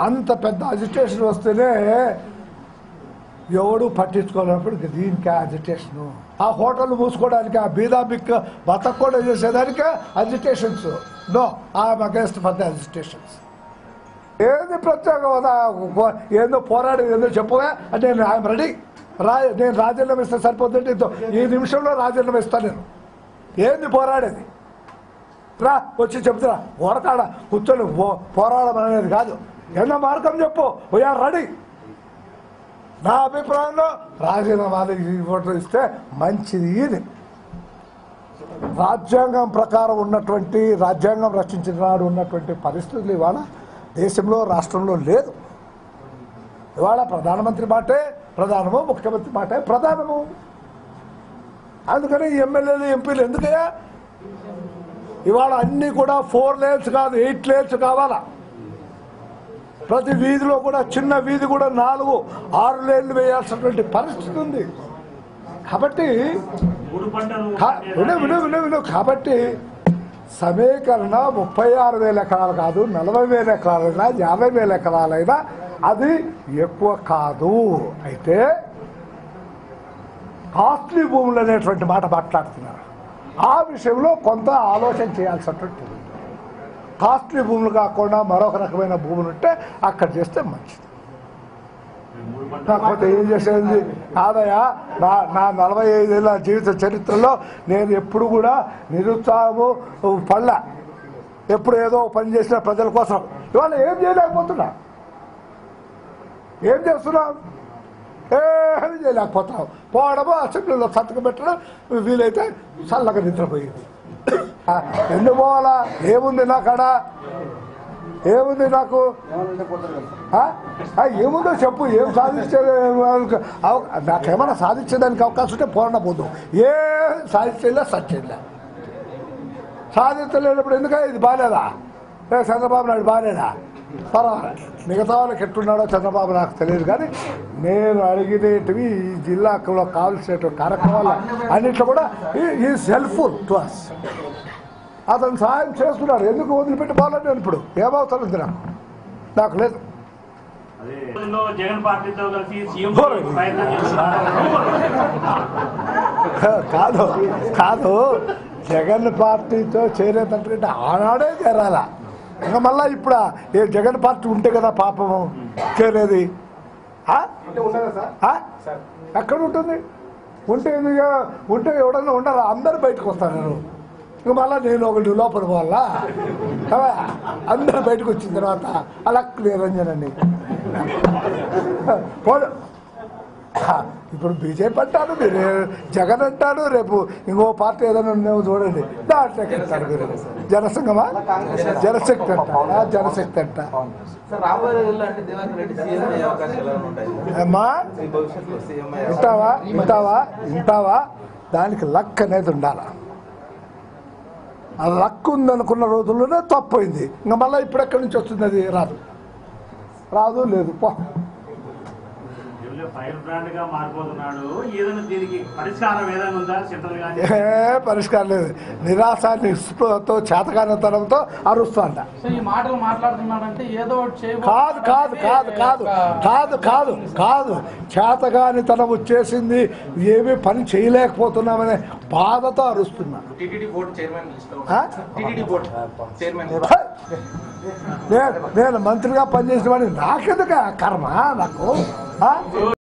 అంత పెద్ద అజిటేషన్ వస్తేనే ఎవడు పట్టించుకోలేనప్పుడు దీనికి అజిటేషను. ఆ హోటల్ మూసుకోవడానికి, ఆ బీదా బిక్క బతకూడ చేసేదానికి agitations. No, I'm against for the agitations. ఏది ప్రత్యేక హోదా ఏందో పోరాడి ఏందో చెప్పగా అంటే ఐఎమ్ రెడీ. నేను రాజీనామా ఇస్తే సరిపోతుంటే ఈ నిమిషంలో రాజీనామా ఇస్తాను. నేను ఏంది పోరాడేది? రా వచ్చి చెప్తున్నా, ఓరకాడ కూర్చొని పోరాడమనేది కాదు. ఎన్నో మార్గం చెప్పు, వీఆర్ రెడీ. నా అభిప్రాయంలో రాజీనామాలు ఓట్లు ఇస్తే మంచిది. ఇది రాజ్యాంగం ప్రకారం ఉన్నటువంటి, రాజ్యాంగం రచించిన నాడు ఉన్నటువంటి పరిస్థితులు ఇవాళ దేశంలో రాష్ట్రంలో లేదు. ఇవాళ ప్రధానమంత్రి మాటే ప్రధానము, ముఖ్యమంత్రి మాటే ప్రధానము. అందుకని ఎమ్మెల్యేలు ఎంపీలు ఎందుకయ్యా? ఇవాళ అన్నీ కూడా 4 lanes కాదు 8 lanes కావాలా. ప్రతి వీధిలో కూడా, చిన్న వీధి కూడా 4-6 lanes వేయాల్సినటువంటి పరిస్థితి ఉంది. కాబట్టి కాబట్టి సమీకరణ 36,000 ఎకరాలు కాదు, 40,000 ఎకరాలైనా 50,000 ఎకరాలైనా అది ఎక్కువ కాదు. అయితే కాస్ట్లీ భూములు అనేటువంటి మాట మాట్లాడుతున్నారు. ఆ విషయంలో కొంత ఆలోచన చేయాల్సినటువంటి, కాస్ట్లీ భూములు కాకుండా మరొక రకమైన భూములు ఉంటే అక్కడ చేస్తే మంచిది. కాకపోతే ఏం చేసేది కాదయా. నా 45 ఏళ్ళ జీవిత చరిత్రలో నేను ఎప్పుడు కూడా నిరుత్సాహము పళ్ళ, ఎప్పుడు ఏదో పని చేసిన ప్రజల కోసం. ఇవాళ ఏం చేయలేకపోతున్నా, ఏం చేస్తున్నాం? ఏమీ చేయలేకపోతాం. పోవడము, అసెంబ్లీలో సంతకం పెట్టడం, వీలైతే చల్లగా నిద్రపోయింది. ఎందుకు పోవాలా? ఏముంది నాకాడ? ఏముంది నాకు? ఏముందో చెప్పు. ఏం సాధించే నాకేమైనా సాధించేదానికి అవకాశం ఉంటే పోరాడ పోదు. ఏ సాధించలే, సచ్చేలే. సాధించలేనప్పుడు ఎందుకంటే ఇది బాగాలేదా? చంద్రబాబు నాయుడు బాగాలేదా? పర్వాలేదు. మిగతా వాళ్ళకి ఎట్టున్నాడో చంద్రబాబు నాకు తెలియదు. కానీ నేను అడిగినవి ఈ జిల్లాలో కావాల్సినటువంటి కార్యక్రమాలు అన్నింటిలో కూడా ఈజ్ హెల్ప్ఫుల్ టు అస్. అతను సహాయం చేస్తున్నాడు. ఎందుకు వదిలిపెట్టి పోవాలి? నేను ఇప్పుడు ఏమవసరం ఉంది నాకు లేదు. కాదు కాదు జగన్ పార్టీతో చేరేటటువంటి ఆనాడే చేరాలా. ఇంకా మళ్ళా ఇప్పుడు ఏ జగన్ పార్టీ ఉంటే కదా పాపము చేరేది. ఎక్కడ ఉంటుంది? ఉంటే ఎవడన్నా ఉండాలా? అందరూ బయటకు వస్తాను నేను. ఇంక మళ్ళీ నేను ఒకటి లోపల పోవాలా? అందరూ బయటకు వచ్చిన తర్వాత అలా నిరంజనండి పోదు. ఇప్పుడు బీజేపీ అంటారు, మీరు జగన్ అంటాడు, రేపు ఇంకో పార్టీ ఏదైనా ఉన్నామో చూడండి, దాంట్లోకి వెళ్తారు మీరు. జనసంఘమా, జనశక్తి అంట, జనశక్తి అంట. అమ్మా వింటావా? దానికి లక్ అనేది ఉండాలి. ఆ లక్ ఉందనుకున్న రోజుల్లోనే తప్పైంది. ఇంకా మళ్ళీ ఇప్పుడు ఎక్కడి నుంచి వస్తుంది? అది రాదు లేదు. పో పరిష్కారం లేదు. నిరాశ నిస్పృహతో చేతకానితనంతో అరుస్తాంట. కాదు కాదు కాదు కాదు కాదు కాదు కాదు చేతకానితనం వచ్చేసింది, ఏమీ పని చేయలేకపోతున్నామనే బాధతో అరుస్తున్నా. నేను మంత్రిగా పనిచేసిన వాడిని నాకెందుకు కర్మ నాకు?